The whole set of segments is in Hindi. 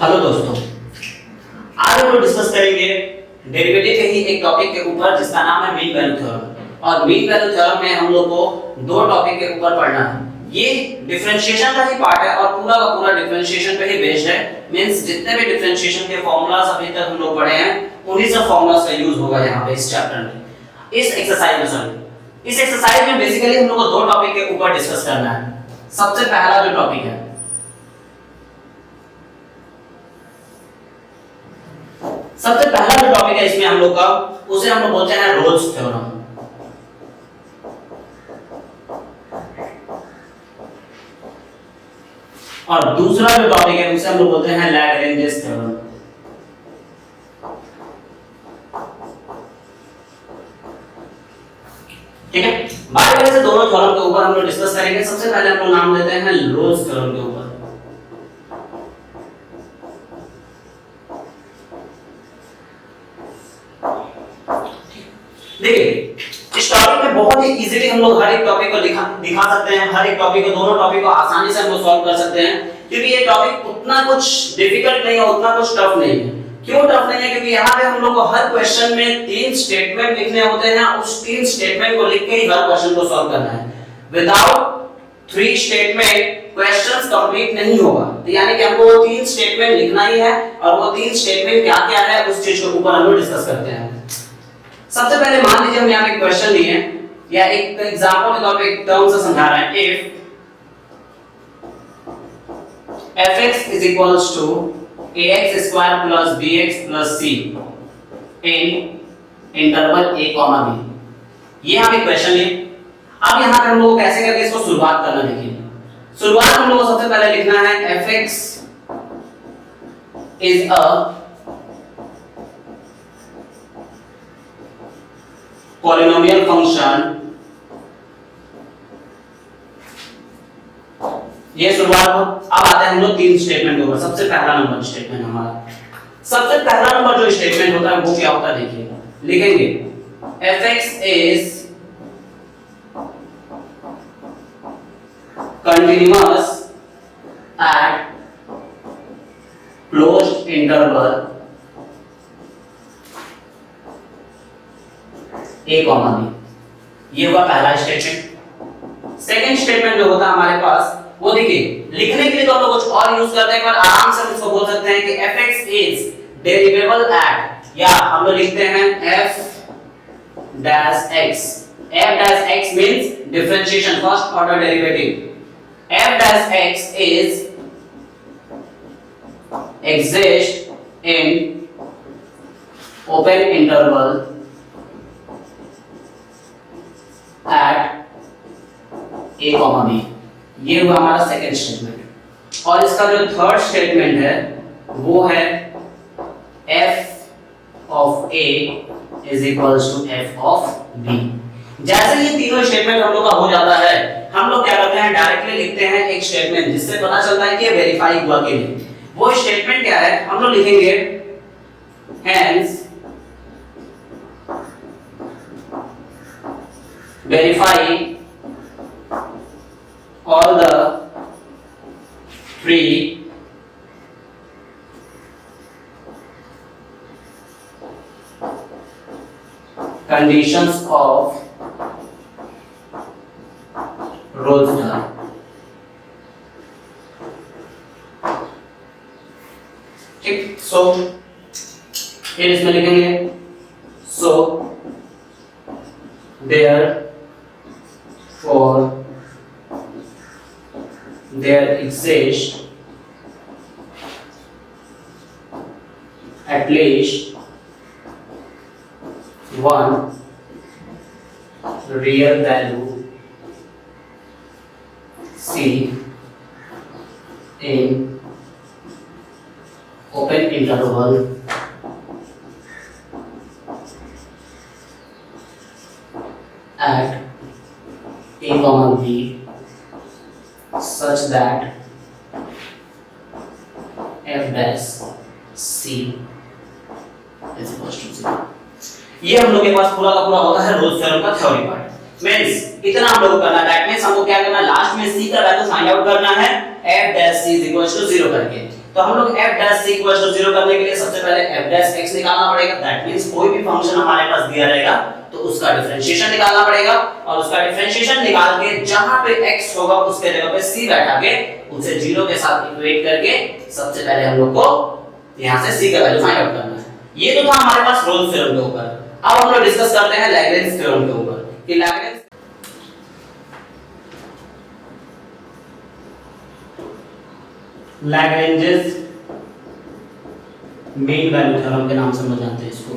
हेलो दोस्तों, आज हम लोग डिस्कस करेंगे डेरिवेटिव के ही एक टॉपिक के ऊपर जिसका नाम है मीन वैल्यू थ्योरम। और मीन वैल्यू थ्योरम में हम लोग को दो टॉपिक के ऊपर पढ़ना है। ये डिफरेंशिएशन का ही पार्ट है और पूरा का पूरा डिफरेंशिएशन पे ही बेस्ड है। मींस जितने भी डिफरेंशिएशन के फार्मूलाज अभी तक हम लोग पढ़े हैं उन्हीं सब फार्मूलाज का यूज होगा यहाँ पे इस चैप्टर में, इस एक्सरसाइज में। सॉरी, इस एक्सरसाइज में बेसिकली हम लोग को दो टॉपिक के ऊपर डिस्कस करना है। सबसे पहला जो टॉपिक है, सबसे पहला जो टॉपिक है इसमें हम लोग का, उसे हम लोग बोलते हैं रोल्स थ्योरम। और दूसरा जो टॉपिक है उसे हम लोग बोलते हैं लैग्रेंजेस थ्योरम। ठीक है, बारी-बारी से दोनों थ्योरम के ऊपर हम लोग डिस्कस करेंगे। सबसे पहले हम लोग नाम लेते हैं रोल्स थ्योरम के ऊपर। देखिए, इस टॉपिक में बहुत ही इजीली हम लोग हर एक टॉपिक को दिखा सकते हैं। हर एक टॉपिक को, दोनों टॉपिक को आसानी से हम लोग सॉल्व कर सकते हैं, क्योंकि ये टॉपिक उतना कुछ डिफिकल्ट नहीं है, उतना कुछ टफ नहीं है। क्यों टफ नहीं है? क्योंकि यहाँ पे हम लोग को हर क्वेश्चन में 3 स्टेटमेंट लिखने होते हैं। उस 3 स्टेटमेंट को लिख के ही हर क्वेश्चन को सॉल्व करना है। विदाउट 3 स्टेटमेंट क्वेश्चंस कंप्लीट नहीं होगा। तो यानी कि हमको वो 3 स्टेटमेंट लिखना ही है, और वो 3 स्टेटमेंट क्या-क्या है उस चीज के ऊपर हम लोग डिस्कस करते हैं। सबसे पहले मान लीजिए हम यहाँ पे क्वेश्चन लिए या एक एग्जांपल के तौर पे एक टर्म से समझा रहे हैं। If fx is equals to ax square plus bx plus c in interval a comma b, ये हम एक क्वेश्चन लिए। अब यहाँ पे हम लोग कैसे करके इसको शुरुआत करना, देखिए शुरुआत हम लोग को सबसे पहले लिखना है fx is a polynomial function. ये शुरुआत हो। अब आते हैं हम लोग 3 स्टेटमेंट के ऊपर। सबसे पहला नंबर स्टेटमेंट हमारा, सबसे पहला नंबर जो स्टेटमेंट होता है वो क्या होता है, देखिए लिखेंगे fx is continuous at closed interval a comma b, ये हुआ पहला स्टेटमेंट। सेकंड स्टेटमेंट जो होता है हमारे पास, वो देखिए लिखने के लिए तो हम लोग कुछ और यूज करते हैं, पर आराम से हम इसको बोल सकते हैं कि fx is derivable at, या हम लोग लिखते हैं f dash x। f dash x means differentiation, first order derivative। f dash x is exist in open interval at a comma b, ये हुआ हमारा सेकंड स्टेटमेंट। और इसका जो थर्ड स्टेटमेंट है वो है f of a is equals to f of b। जैसे ये तीनों स्टेटमेंट हम लोग का हो जाता है, हम लोग क्या करते हैं, डायरेक्टली लिखते हैं एक स्टेटमेंट जिससे पता चलता है कि ये वेरीफाई हुआ कि नहीं। वो स्टेटमेंट क्या है, हम लोग लिखेंगे hence verify all the 3 conditions of Rolle's theorem। ठीक, सो फिर इसमें लिखेंगे so there exists at least one real value c in open interval at a comma b such that f dash c is equals to 0। ये हम लोग के पास पूरा का पूरा होता है रोल्स थ्योरम का थ्योरी पार्ट। मींस इतना हम लोग को करना है। दैट मींस हमको क्या करना है, लास्ट में c का वैल्यू फाइंड आउट करना है f dash c is equal to 0 करके। तो हम लोग f dash c equal to 0 करने के लिए सबसे पहले f डैश x निकालना पड़ेगा। दैट मींस कोई भी फंक्शन हमारे पास दिया रहेगा तो उसका डिफरेंशिएशन निकालना पड़ेगा, और उसका डिफरेंशिएशन निकाल के जहां पे x होगा उसके जगह पे c बैठा के उसे 0 के साथ इक्वेट करके सबसे पहले हम लोग को यहां से c का वैल्यू फाइंड आउट करना है। ये तो था हमारे पास रोल्स थ्योरम के ऊपर। अब हम लोग डिस्कस करते हैं लैग्रेंज थ्योरम के ऊपर कि Lagrange Lagrange's main value theorem के नाम से हम जानते हैं इसको।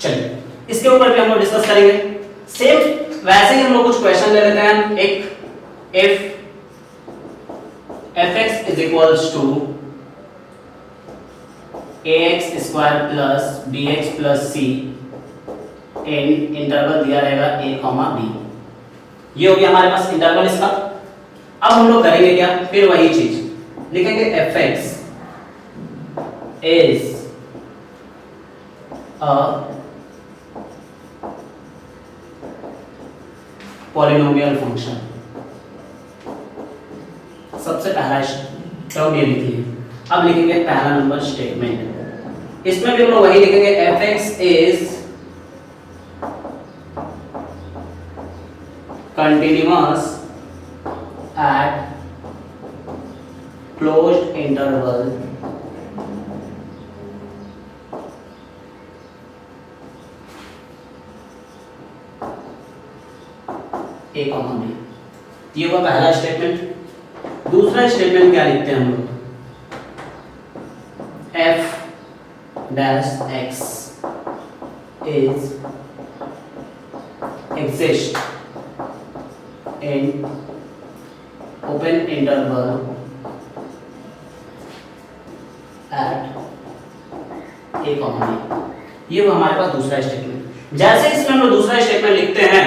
चलिए इसके ऊपर भी हम लोग डिस्कस करेंगे। सेम वैसे ही हम लोग कुछ क्वेश्चन ले लेते हैं। एक if fx is equals to ax square plus bx plus c in interval दिया रहेगा a, b। ये हो गया हमारे पास इंटरवल इसका। अब हम लोग करेंगे क्या, फिर वही चीज लिखेंगे fx is a polynomial function. सबसे पहला टर्म ये लिख लिए। अब लिखेंगे पहला नंबर स्टेटमेंट। इसमें भी हम लोग वही लिखेंगे fx is continuous at closed interval a, b। ये हुआ पहला स्टेटमेंट। दूसरा स्टेटमेंट क्या लिखते हैं हम लोग, f dash x is exist in open interval at a, b। ये वो हमारे पास दूसरा स्टेटमेंट। जैसे इसमें हम लोग दूसरा स्टेटमेंट लिखते हैं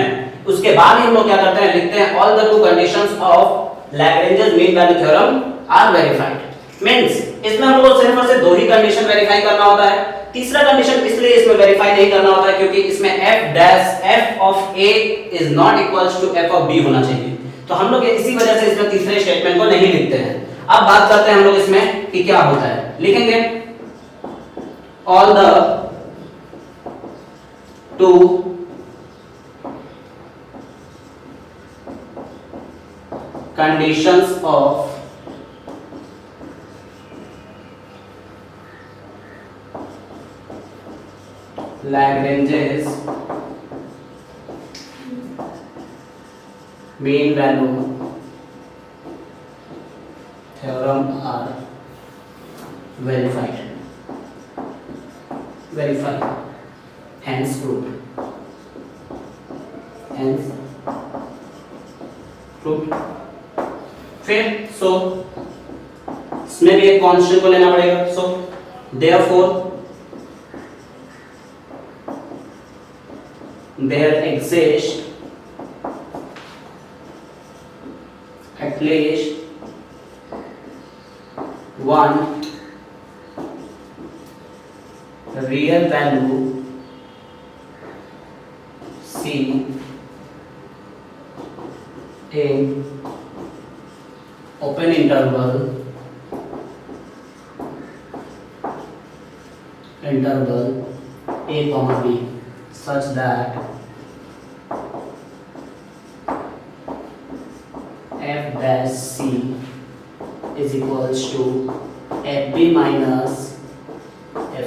उसके बाद ही हम लोग क्या करते हैं, लिखते हैं all the two conditions of Lagrange's mean value theorem are verified. Means इसमें हम लोग को सिर्फ और सिर्फ दो ही कंडीशन वेरीफाई करना होता है। तीसरा कंडीशन इसलिए इसमें वेरीफाई नहीं करना होता है क्योंकि इसमें f dash f of a is not equals to f of b होना चाहिए। तो हम लोग इसी वजह से इसमें तीसरे स्टेटमेंट को नहीं लिखते हैं। अब बात करते हैं हम लोग इसमें कि क्या होता है। लिखेंगे all the to conditions of Lagrange's mean value theorem are verified, hence proved, फिर सो इसमें भी एक कांस्टेंट को लेना पड़ेगा। So therefore there exist at least one real value C in open interval a comma b such that f dash c is equals to fb minus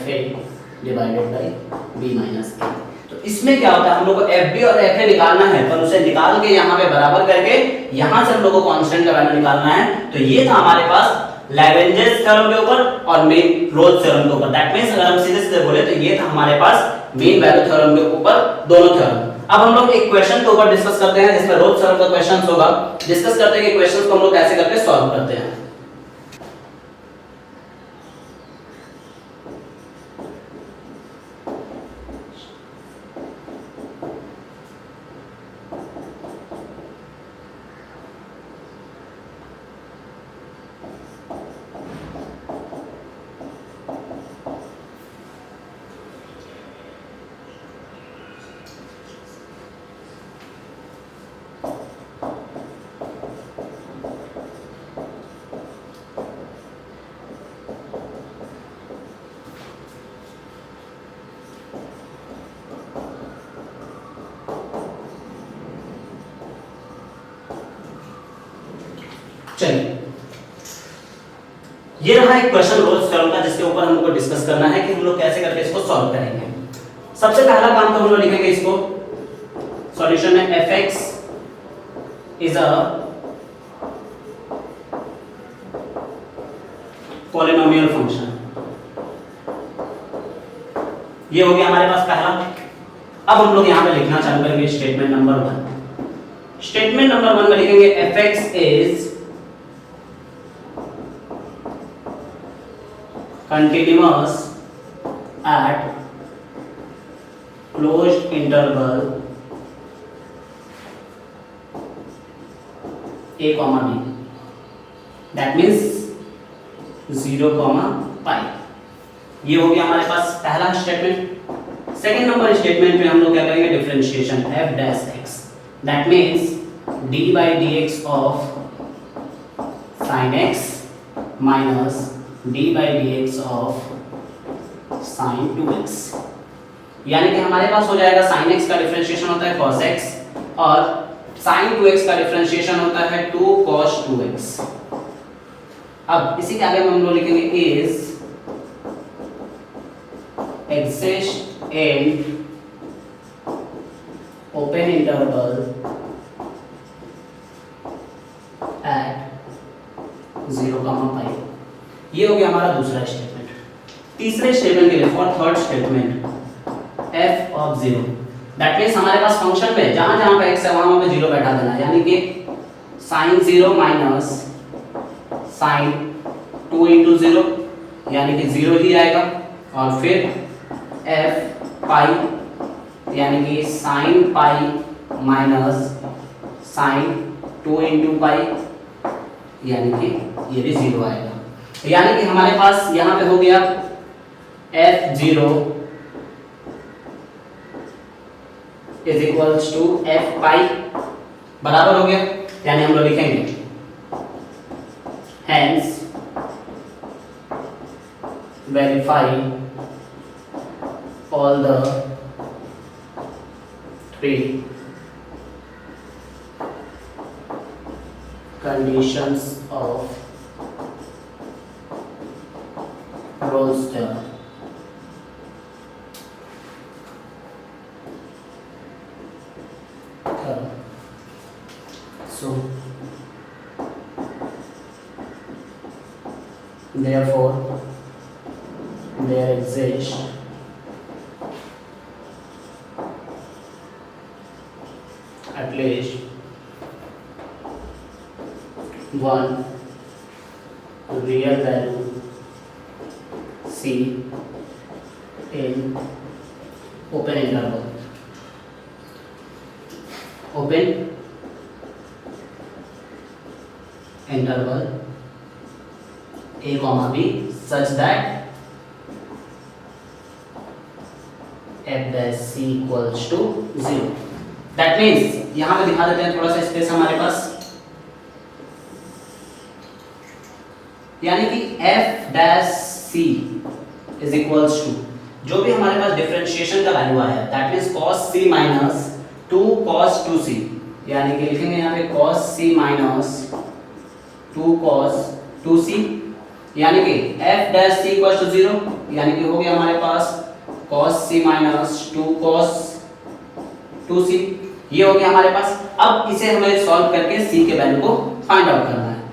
fa divided by b minus a। तो इसमें क्या होता है, हम लोग को fb और fa निकालना है, पर उसे निकाल के यहाँ पे बराबर करके यहाँ से हम लोग को कांस्टेंट का वैल्यू निकालना है। तो ये था हमारे पास लैग्रेंजेस थ्योरम के ऊपर और मेन रोल्स थ्योरम के ऊपर। दैट मींस अगर हम सीधे सीधे बोले तो ये था हमारे पास मेन वैल्यू थ्योरम के ऊपर दोनों थ्योरम। अब हम लोग एक क्वेश्चन के ऊपर डिस्कस करते हैं जिसमें रोल्स थ्योरम का क्वेश्चन होगा। डिस्कस करते हैं कि क्वेश्चंस को हम लोग कैसे करके सॉल्व करते हैं। चलिए, ये रहा एक क्वेश्चन रोज सॉल्व का, जिसके ऊपर हमको डिस्कस करना है कि हम लोग कैसे करके इसको सॉल्व करेंगे। सबसे पहला काम तो हम लोग लिखेंगे इसको, सॉल्यूशन में fx is a polynomial function. ये हो गया हमारे पास पहला। अब हम लोग यहां पे लिखना चालू करेंगे स्टेटमेंट नंबर 1। स्टेटमेंट नंबर 1 में लिखेंगे fx is continuous at closed interval a comma b, that means 0, pi। ये हो गया हमारे पास पहला स्टेटमेंट। सेकेंड नंबर स्टेटमेंट में हम लोग क्या करेंगे, differentiation f dash x, that means d by dx of sin x minus d by dx of sin 2x। यानी कि हमारे पास हो जाएगा sin x का डिफरेंशिएशन होता है cos x और sin 2x का डिफरेंशिएशन होता है 2 cos 2x। अब इसी के आगे हम लोग लिखेंगे is exist in open interval at 0, pi। ये हो गया हमारा दूसरा स्टेटमेंट। तीसरे स्टेटमेंट के लिए for third statement f of 0, that means हमारे पास फंक्शन में जहां जहां पे x है वहां पे 0 बैठा देना है, यानी कि sin 0 माइनस sin 2 into 0, यानी कि 0 ही आएगा, और फिर f पाई यानी कि sin pi minus sin 2 into पाई, यानी कि ये भी 0 आएगा। यानी कि हमारे पास यहां पे हो गया f0 is equals to f pi बराबर हो गया, यानी हम लोग लिखेंगे hence verify all the 3 conditions of Rolle's theorem। So therefore there exists at least one real value C in open interval a comma b such that f dash c equals to 0। That means यहां पे दिखा देते हैं थोड़ा सा स्पेस हमारे पास, यानी कि f dash c is equals to जो भी हमारे पास डिफरेंशिएशन का वैल्यू आया, that means cos c minus 2 cos 2c, यानी कि लिखेंगे यहाँ पे cos c minus 2 cos 2c, यानी कि f dash c equals to 0, यानी कि हो गया हमारे पास cos c minus 2 cos 2c। ये हो गया हमारे पास। अब इसे हमें सॉल्व करके c के वैल्यू को फाइंड आउट करना है।